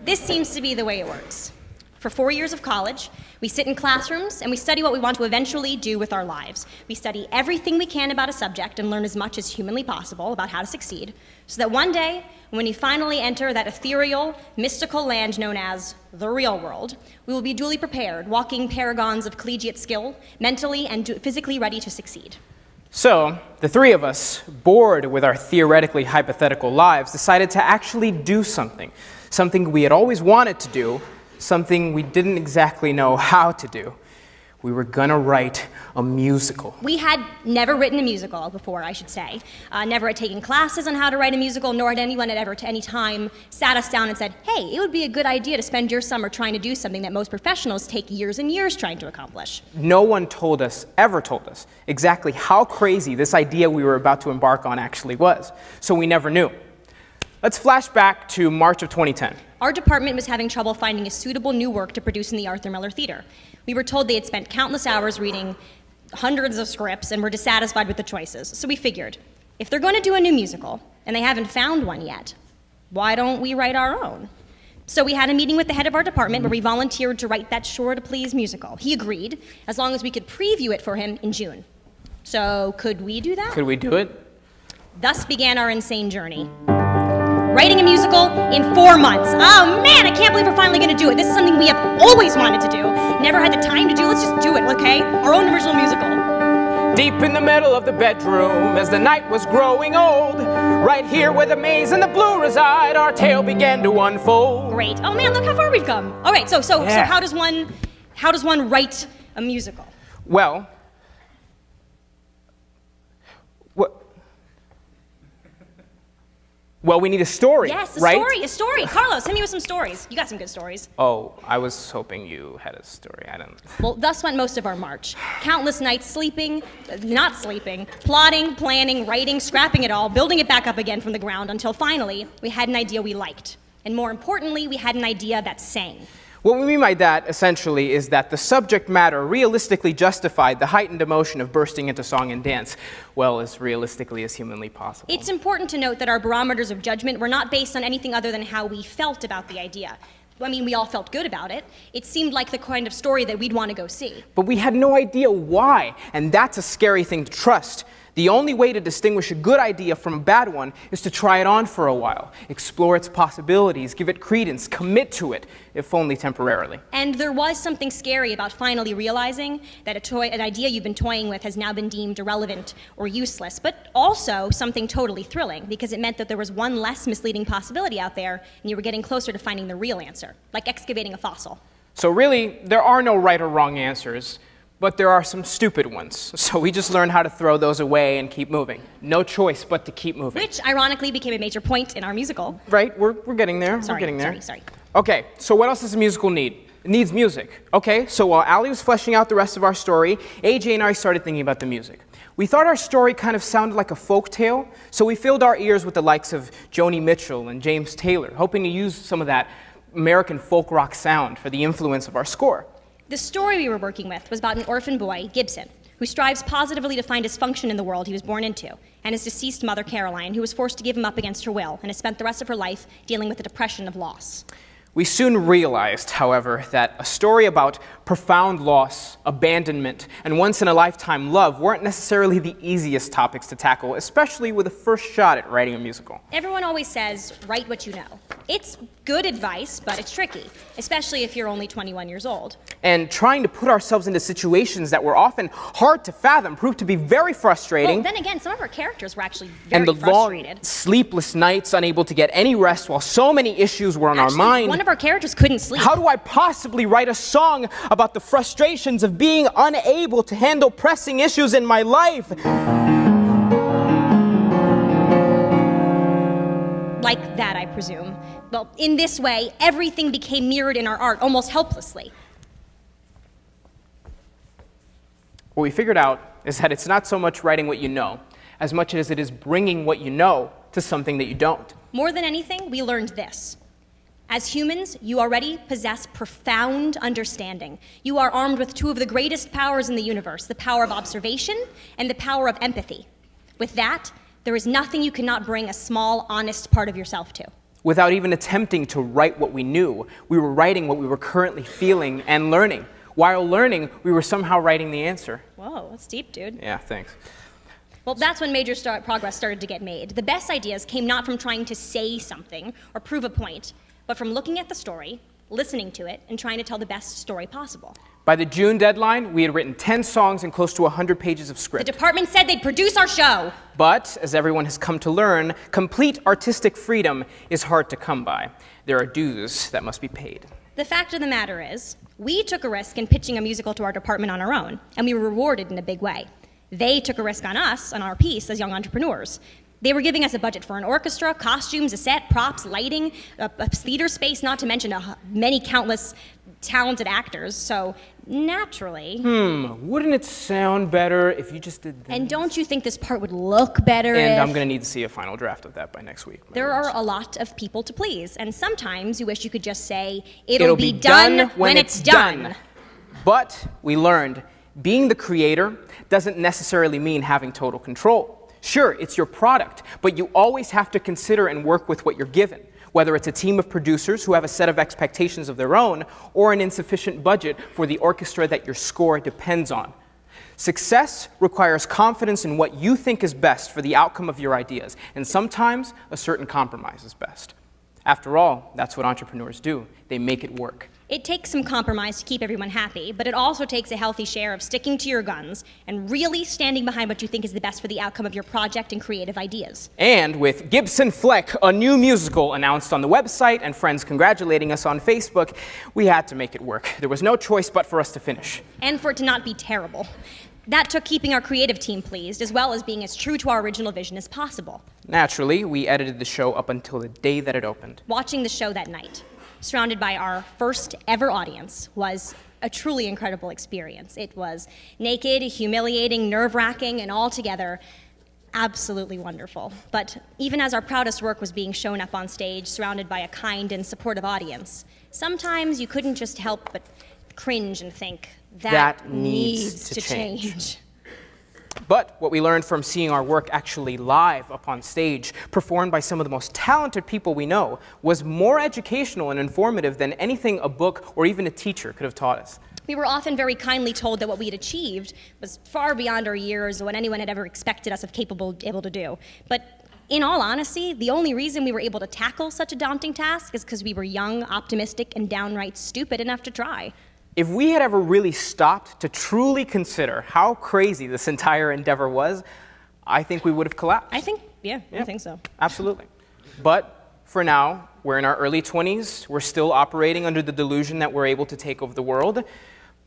This seems to be the way it works. For 4 years of college, we sit in classrooms and we study what we want to eventually do with our lives. We study everything we can about a subject and learn as much as humanly possible about how to succeed, so that one day, when we finally enter that ethereal, mystical land known as the real world, we will be duly prepared, walking paragons of collegiate skill, mentally and physically ready to succeed. So, the three of us, bored with our theoretically hypothetical lives, decided to actually do something. Something we had always wanted to do, something we didn't exactly know how to do. We were gonna write a musical. We had never written a musical before, I should say. Never had taken classes on how to write a musical, nor had anyone at ever, to any time, sat us down and said, hey, it would be a good idea to spend your summer trying to do something that most professionals take years and years trying to accomplish. No one ever told us, exactly how crazy this idea we were about to embark on actually was, so we never knew. Let's flash back to March of 2010. Our department was having trouble finding a suitable new work to produce in the Arthur Miller Theater. We were told they had spent countless hours reading hundreds of scripts and were dissatisfied with the choices. So we figured, if they're going to do a new musical, and they haven't found one yet, why don't we write our own? So we had a meeting with the head of our department where we volunteered to write that sure-to-please musical. He agreed, as long as we could preview it for him in June. So could we do that? Could we do it? Thus began our insane journey. Writing a musical in 4 months. Oh man, I can't believe we're finally gonna do it. This is something we have always wanted to do. Never had the time to do. Let's just do it, okay? Our own original musical. Deep in the middle of the bedroom, as the night was growing old, right here where the maze and the blue reside, our tale began to unfold. Great. Oh man, look how far we've come. All right, so how does one write a musical? Well, we need a story, yes, right? A story. Carlos, hit me with some stories. You got some good stories. Oh, I was hoping you had a story. I don't. Well, thus went most of our March. Countless nights sleeping, not sleeping, plotting, planning, writing, scrapping it all, building it back up again from the ground until finally we had an idea we liked. And more importantly, we had an idea that sang. What we mean by that, essentially, is that the subject matter realistically justified the heightened emotion of bursting into song and dance, well, as realistically as humanly possible. It's important to note that our barometers of judgment were not based on anything other than how we felt about the idea. I mean, we all felt good about it. It seemed like the kind of story that we'd want to go see. But we had no idea why, and that's a scary thing to trust. The only way to distinguish a good idea from a bad one is to try it on for a while, explore its possibilities, give it credence, commit to it, if only temporarily. And there was something scary about finally realizing that an idea you've been toying with has now been deemed irrelevant or useless, but also something totally thrilling, because it meant that there was one less misleading possibility out there, and you were getting closer to finding the real answer, like excavating a fossil. So really, there are no right or wrong answers. But there are some stupid ones, so we just learned how to throw those away and keep moving. No choice but to keep moving. Which, ironically, became a major point in our musical. Right, we're getting there. Sorry, we're getting there. Sorry. Okay, so what else does a musical need? It needs music. Okay, so while Allie was fleshing out the rest of our story, AJ and I started thinking about the music. We thought our story kind of sounded like a folk tale, so we filled our ears with the likes of Joni Mitchell and James Taylor, hoping to use some of that American folk rock sound for the influence of our score. The story we were working with was about an orphan boy, Gibson, who strives positively to find his function in the world he was born into, and his deceased mother, Caroline, who was forced to give him up against her will and has spent the rest of her life dealing with the depression of loss. We soon realized, however, that a story about profound loss, abandonment, and once-in-a-lifetime love weren't necessarily the easiest topics to tackle, especially with a first shot at writing a musical. Everyone always says, write what you know. It's good advice, but it's tricky, especially if you're only 21 years old. And trying to put ourselves into situations that were often hard to fathom proved to be very frustrating. Well, then again, some of our characters were actually very frustrated. And the long, sleepless nights, unable to get any rest while so many issues were on our mind. One of our characters couldn't sleep. How do I possibly write a song about the frustrations of being unable to handle pressing issues in my life? Like that, I presume. Well, in this way, everything became mirrored in our art, almost helplessly. What we figured out is that it's not so much writing what you know, as much as it is bringing what you know to something that you don't. More than anything, we learned this. As humans, you already possess profound understanding. You are armed with two of the greatest powers in the universe, the power of observation and the power of empathy. With that, there is nothing you cannot bring a small, honest part of yourself to. Without even attempting to write what we knew, we were writing what we were currently feeling and learning. While learning, we were somehow writing the answer. Whoa, that's deep, dude. Yeah, thanks. Well, that's when major progress started to get made. The best ideas came not from trying to say something or prove a point, but from looking at the story, listening to it, and trying to tell the best story possible. By the June deadline, we had written 10 songs and close to 100 pages of script. The department said they'd produce our show. But, as everyone has come to learn, complete artistic freedom is hard to come by. There are dues that must be paid. The fact of the matter is, we took a risk in pitching a musical to our department on our own, and we were rewarded in a big way. They took a risk on us, on our piece, as young entrepreneurs. They were giving us a budget for an orchestra, costumes, a set, props, lighting, a theater space, not to mention many countless talented actors, so naturally... Wouldn't it sound better if you just did this? And don't you think this part would look better And if... I'm going to need to see a final draft of that by next week. There are a lot of people to please, and sometimes you wish you could just say, it'll be done when it's done. But we learned, being the creator doesn't necessarily mean having total control. Sure, it's your product, but you always have to consider and work with what you're given, whether it's a team of producers who have a set of expectations of their own or an insufficient budget for the orchestra that your score depends on. Success requires confidence in what you think is best for the outcome of your ideas, and sometimes a certain compromise is best. After all, that's what entrepreneurs do. They make it work. It takes some compromise to keep everyone happy, but it also takes a healthy share of sticking to your guns and really standing behind what you think is the best for the outcome of your project and creative ideas. And with Gibson Fleck, a new musical announced on the website and friends congratulating us on Facebook, we had to make it work. There was no choice but for us to finish. And for it to not be terrible. That took keeping our creative team pleased, as well as being as true to our original vision as possible. Naturally, we edited the show up until the day that it opened. Watching the show that night, surrounded by our first ever audience, was a truly incredible experience. It was naked, humiliating, nerve-wracking, and altogether absolutely wonderful. But even as our proudest work was being shown up on stage, surrounded by a kind and supportive audience, sometimes you couldn't just help but cringe and think, that needs to change. But what we learned from seeing our work actually live up on stage, performed by some of the most talented people we know, was more educational and informative than anything a book or even a teacher could have taught us. We were often very kindly told that what we had achieved was far beyond our years or what anyone had ever expected us of able to do. But in all honesty, the only reason we were able to tackle such a daunting task is because we were young, optimistic, and downright stupid enough to try. If we had ever really stopped to truly consider how crazy this entire endeavor was, I think we would have collapsed. I think so. Absolutely. But for now, we're in our early 20s. We're still operating under the delusion that we're able to take over the world.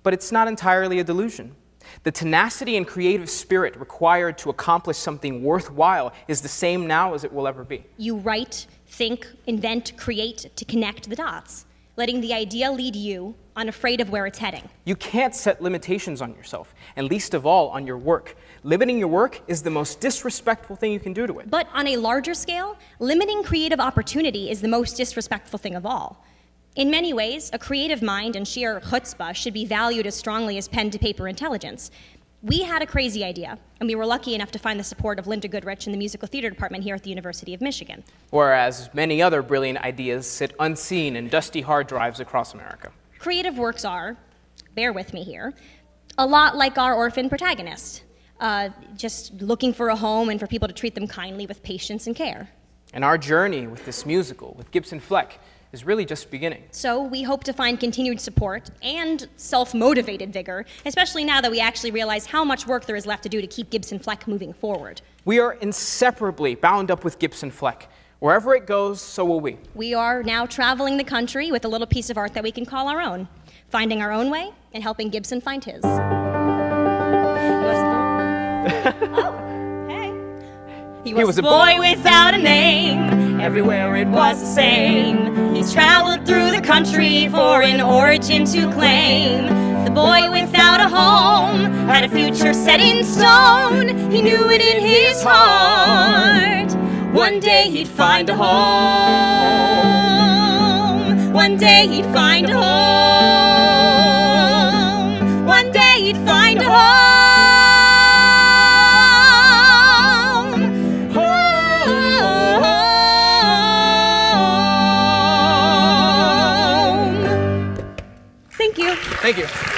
But it's not entirely a delusion. The tenacity and creative spirit required to accomplish something worthwhile is the same now as it will ever be. You write, think, invent, create to connect the dots, letting the idea lead you, unafraid of where it's heading. You can't set limitations on yourself, and least of all on your work. Limiting your work is the most disrespectful thing you can do to it. But on a larger scale, limiting creative opportunity is the most disrespectful thing of all. In many ways, a creative mind and sheer chutzpah should be valued as strongly as pen-to-paper intelligence. We had a crazy idea, and we were lucky enough to find the support of Linda Goodrich in the musical theater department here at the University of Michigan. Whereas many other brilliant ideas sit unseen in dusty hard drives across America. Creative works are, bear with me here, a lot like our orphan protagonist, just looking for a home and for people to treat them kindly with patience and care. And our journey with this musical, with Gibson Fleck, is really just beginning. So we hope to find continued support and self-motivated vigor, especially now that we actually realize how much work there is left to do to keep Gibson Fleck moving forward. We are inseparably bound up with Gibson Fleck. Wherever it goes, so will we. We are now traveling the country with a little piece of art that we can call our own, finding our own way and helping Gibson find his. He was a boy without a name. Everywhere it was the same. He's traveled through the country for an origin to claim. The boy without a home had a future set in stone. He knew it in his heart. One day he'd find a home. One day he'd find a home. One day he'd find a home. Thank you.